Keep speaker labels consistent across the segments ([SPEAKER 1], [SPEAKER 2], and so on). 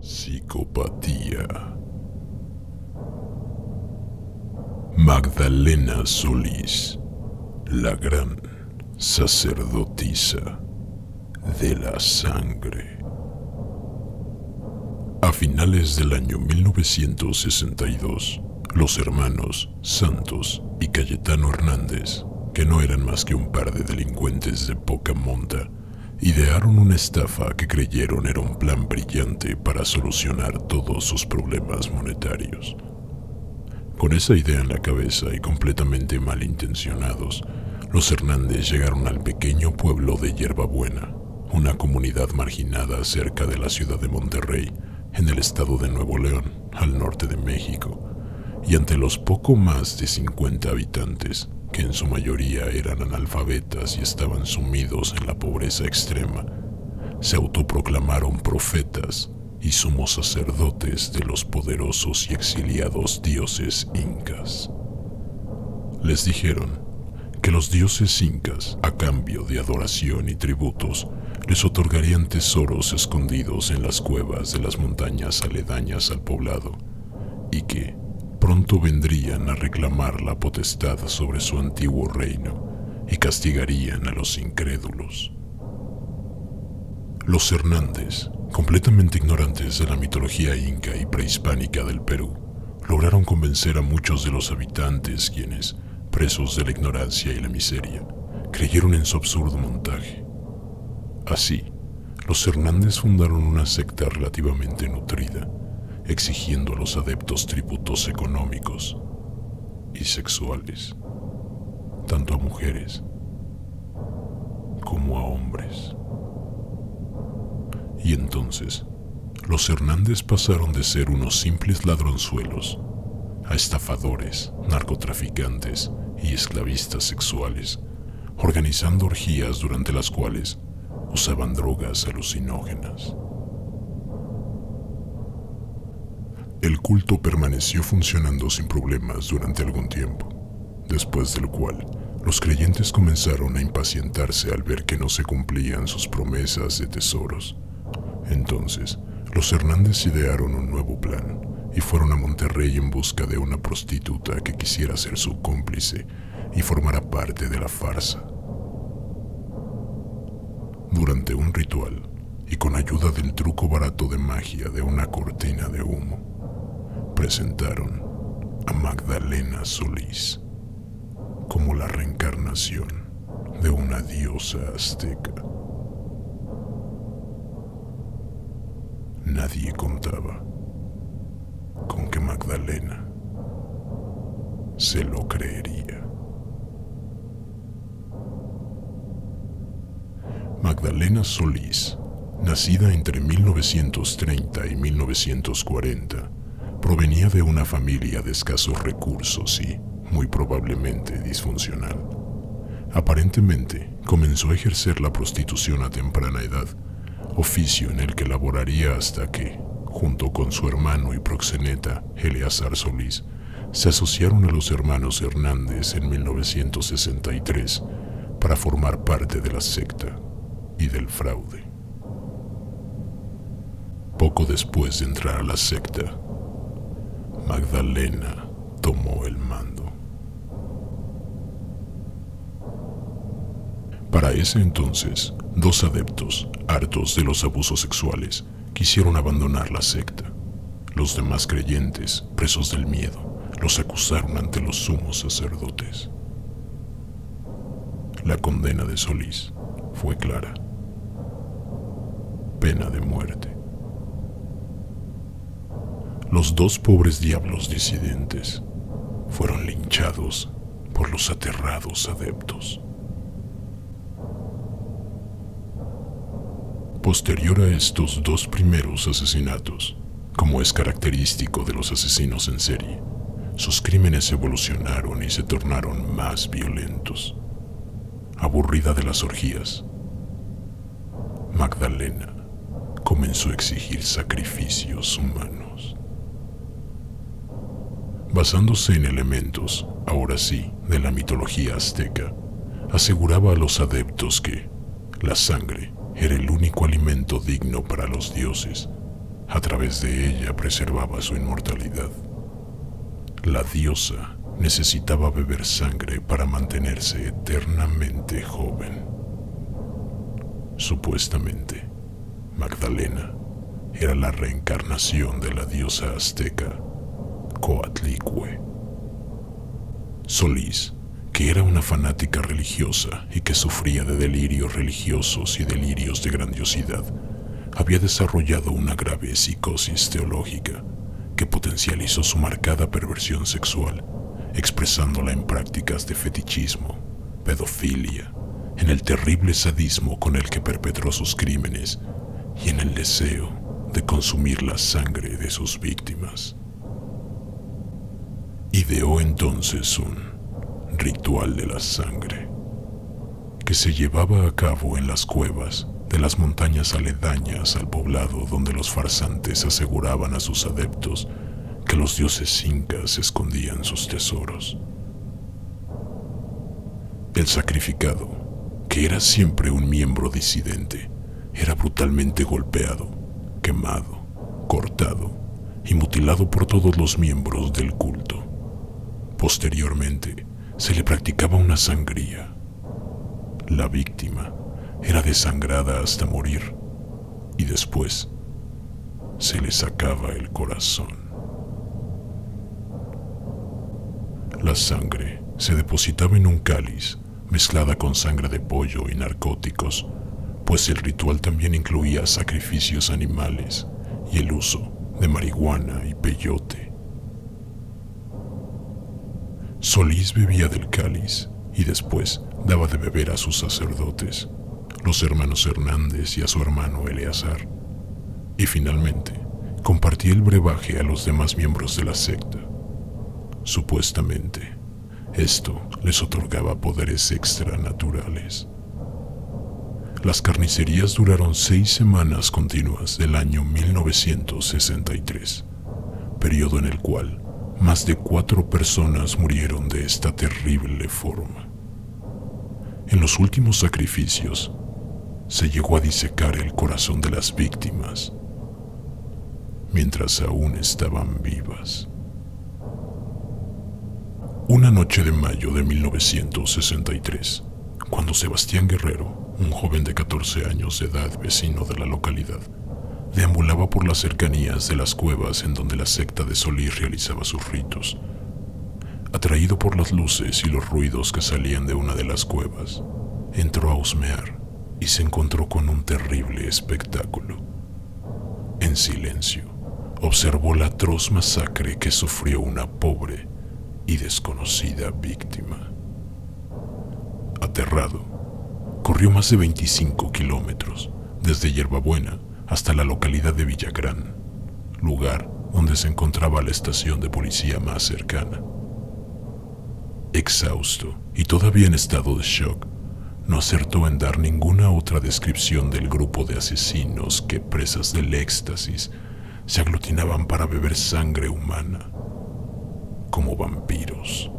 [SPEAKER 1] Psicopatía. Magdalena Solís, la gran sacerdotisa de la sangre. A finales del año 1962, los hermanos Santos y Cayetano Hernández, que no eran más que un par de delincuentes de poca monta, idearon una estafa que creyeron era un plan brillante para solucionar todos sus problemas monetarios. Con esa idea en la cabeza y completamente malintencionados, los Hernández llegaron al pequeño pueblo de Hierbabuena, una comunidad marginada cerca de la ciudad de Monterrey, en el estado de Nuevo León, al norte de México, y ante los poco más de 50 habitantes, que en su mayoría eran analfabetas y estaban sumidos en la pobreza extrema, se autoproclamaron profetas y sumos sacerdotes de los poderosos y exiliados dioses incas. Les dijeron que los dioses incas, a cambio de adoración y tributos, les otorgarían tesoros escondidos en las cuevas de las montañas aledañas al poblado, y que pronto vendrían a reclamar la potestad sobre su antiguo reino y castigarían a los incrédulos. Los Hernández, completamente ignorantes de la mitología inca y prehispánica del Perú, lograron convencer a muchos de los habitantes quienes, presos de la ignorancia y la miseria, creyeron en su absurdo montaje. Así, los Hernández fundaron una secta relativamente nutrida, exigiendo a los adeptos tributos económicos y sexuales, tanto a mujeres como a hombres. Y entonces, los Hernández pasaron de ser unos simples ladronzuelos a estafadores, narcotraficantes y esclavistas sexuales, organizando orgías durante las cuales usaban drogas alucinógenas. El culto permaneció funcionando sin problemas durante algún tiempo, después del cual los creyentes comenzaron a impacientarse al ver que no se cumplían sus promesas de tesoros. Entonces, los Hernández idearon un nuevo plan y fueron a Monterrey en busca de una prostituta que quisiera ser su cómplice y formara parte de la farsa. Durante un ritual, y con ayuda del truco barato de magia de una cortina de humo, presentaron a Magdalena Solís como la reencarnación de una diosa azteca. Nadie contaba con que Magdalena se lo creería. Magdalena Solís, nacida entre 1930 y 1940, provenía de una familia de escasos recursos y, muy probablemente, disfuncional. Aparentemente, comenzó a ejercer la prostitución a temprana edad, oficio en el que laboraría hasta que, junto con su hermano y proxeneta, Eleazar Solís, se asociaron a los hermanos Hernández en 1963 para formar parte de la secta y del fraude. Poco después de entrar a la secta, Magdalena tomó el mando. Para ese entonces, dos adeptos, hartos de los abusos sexuales, quisieron abandonar la secta. Los demás creyentes, presos del miedo, los acusaron ante los sumos sacerdotes. La condena de Solís fue clara: pena de muerte. Los dos pobres diablos disidentes fueron linchados por los aterrados adeptos. Posterior a estos dos primeros asesinatos, como es característico de los asesinos en serie, sus crímenes evolucionaron y se tornaron más violentos. Aburrida de las orgías, Magdalena comenzó a exigir sacrificios humanos. Basándose en elementos, ahora sí, de la mitología azteca, aseguraba a los adeptos que la sangre era el único alimento digno para los dioses A través de ella preservaba su inmortalidad. La diosa necesitaba beber sangre para mantenerse eternamente joven. Supuestamente, Magdalena era la reencarnación de la diosa azteca Coatlicue. Solís, que era una fanática religiosa y que sufría de delirios religiosos y delirios de grandiosidad, había desarrollado una grave psicosis teológica que potencializó su marcada perversión sexual, expresándola en prácticas de fetichismo, pedofilia, en el terrible sadismo con el que perpetró sus crímenes y en el deseo de consumir la sangre de sus víctimas. Ideó entonces un ritual de la sangre que se llevaba a cabo en las cuevas de las montañas aledañas al poblado, donde los farsantes aseguraban a sus adeptos que los dioses incas escondían sus tesoros. El sacrificado, que era siempre un miembro disidente, era brutalmente golpeado, quemado, cortado y mutilado por todos los miembros del culto. Posteriormente, se le practicaba una sangría. La víctima era desangrada hasta morir y después se le sacaba el corazón. La sangre se depositaba en un cáliz mezclada con sangre de pollo y narcóticos, pues el ritual también incluía sacrificios animales y el uso de marihuana y peyote. Solís bebía del cáliz y después daba de beber a sus sacerdotes, los hermanos Hernández y a su hermano Eleazar, y finalmente compartía el brebaje a los demás miembros de la secta. Supuestamente, esto les otorgaba poderes extranaturales. Las carnicerías duraron 6 semanas continuas del año 1963, periodo en el cual más de 4 personas murieron de esta terrible forma. En los últimos sacrificios, se llegó a disecar el corazón de las víctimas mientras aún estaban vivas. Una noche de mayo de 1963, cuando Sebastián Guerrero, un joven de 14 años de edad vecino de la localidad, deambulaba por las cercanías de las cuevas en donde la secta de Solís realizaba sus ritos. Atraído por las luces y los ruidos que salían de una de las cuevas, entró a husmear y se encontró con un terrible espectáculo. En silencio, observó la atroz masacre que sufrió una pobre y desconocida víctima. Aterrado, corrió más de 25 kilómetros desde Hierbabuena hasta la localidad de Villagrán, lugar donde se encontraba la estación de policía más cercana. Exhausto y todavía en estado de shock, no acertó en dar ninguna otra descripción del grupo de asesinos que, presas del éxtasis, se aglutinaban para beber sangre humana, como vampiros.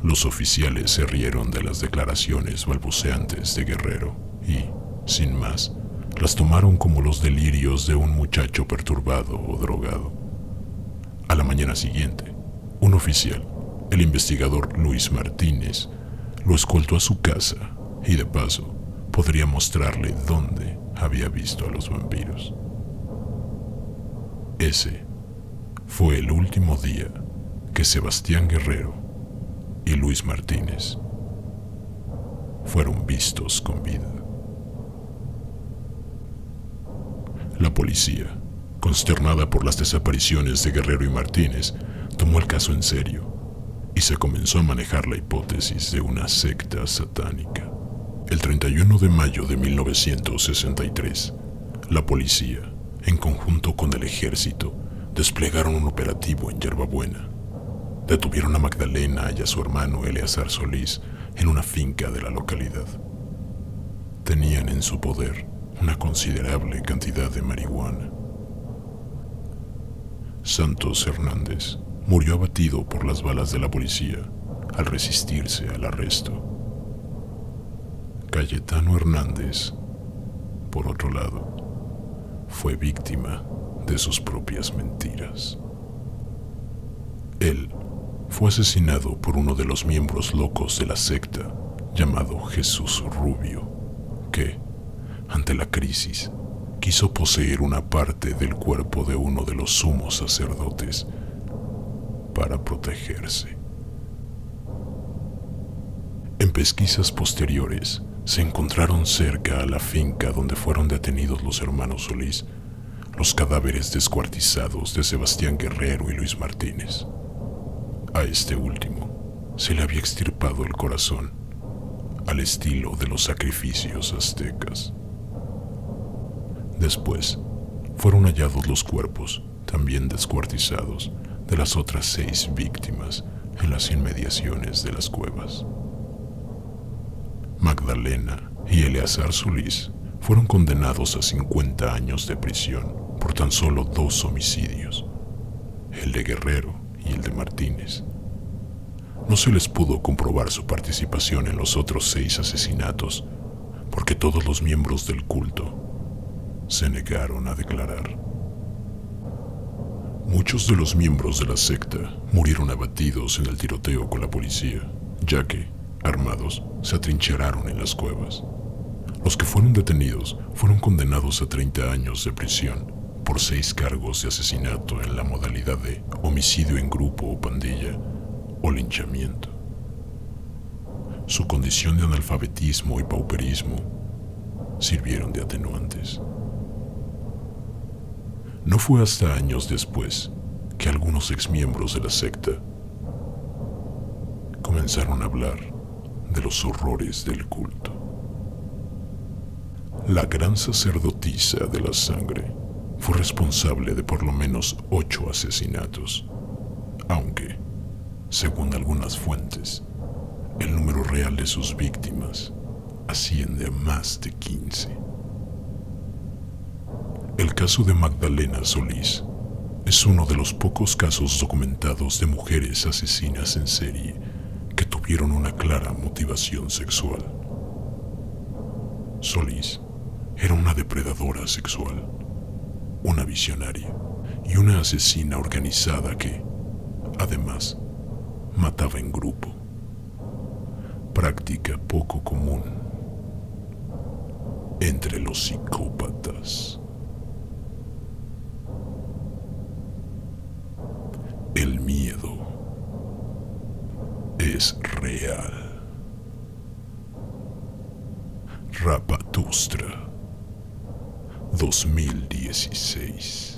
[SPEAKER 1] Los oficiales se rieron de las declaraciones balbuceantes de Guerrero y, sin más, las tomaron como los delirios de un muchacho perturbado o drogado. A la mañana siguiente, un oficial, el investigador Luis Martínez, lo escoltó a su casa y de paso podría mostrarle dónde había visto a los vampiros. Ese fue el último día que Sebastián Guerrero y Luis Martínez fueron vistos con vida. La policía, consternada por las desapariciones de Guerrero y Martínez, tomó el caso en serio y se comenzó a manejar la hipótesis de una secta satánica. El 31 de mayo de 1963, la policía, en conjunto con el ejército, desplegaron un operativo en Hierbabuena. Detuvieron a Magdalena y a su hermano Eleazar Solís en una finca de la localidad. Tenían en su poder una considerable cantidad de marihuana. Santos Hernández murió abatido por las balas de la policía al resistirse al arresto. Cayetano Hernández, por otro lado, fue víctima de sus propias mentiras. Él fue asesinado por uno de los miembros locos de la secta llamado Jesús Rubio, que, ante la crisis, quiso poseer una parte del cuerpo de uno de los sumos sacerdotes para protegerse. En pesquisas posteriores, se encontraron cerca a la finca donde fueron detenidos los hermanos Solís los cadáveres descuartizados de Sebastián Guerrero y Luis Martínez. A este último se le había extirpado el corazón, al estilo de los sacrificios aztecas. Después, fueron hallados los cuerpos, también descuartizados, de las otras 6 víctimas en las inmediaciones de las cuevas. Magdalena y Eleazar Solís fueron condenados a 50 años de prisión por tan solo 2 homicidios, el de Guerrero y el de Martínez. No se les pudo comprobar su participación en los otros 6 asesinatos porque todos los miembros del culto se negaron a declarar. Muchos de los miembros de la secta murieron abatidos en el tiroteo con la policía, ya que, armados, se atrincheraron en las cuevas. Los que fueron detenidos fueron condenados a 30 años de prisión por 6 cargos de asesinato en la modalidad de homicidio en grupo o pandilla o linchamiento. Su condición de analfabetismo y pauperismo sirvieron de atenuantes. No fue hasta años después que algunos exmiembros de la secta comenzaron a hablar de los horrores del culto. La gran sacerdotisa de la sangre fue responsable de por lo menos 8 asesinatos, aunque, según algunas fuentes, el número real de sus víctimas asciende a más de 15. El caso de Magdalena Solís es uno de los pocos casos documentados de mujeres asesinas en serie que tuvieron una clara motivación sexual. Solís era una depredadora sexual, una visionaria y una asesina organizada que, además, mataba en grupo. Práctica poco común entre los psicópatas. El miedo es real. Rapatustra 2016.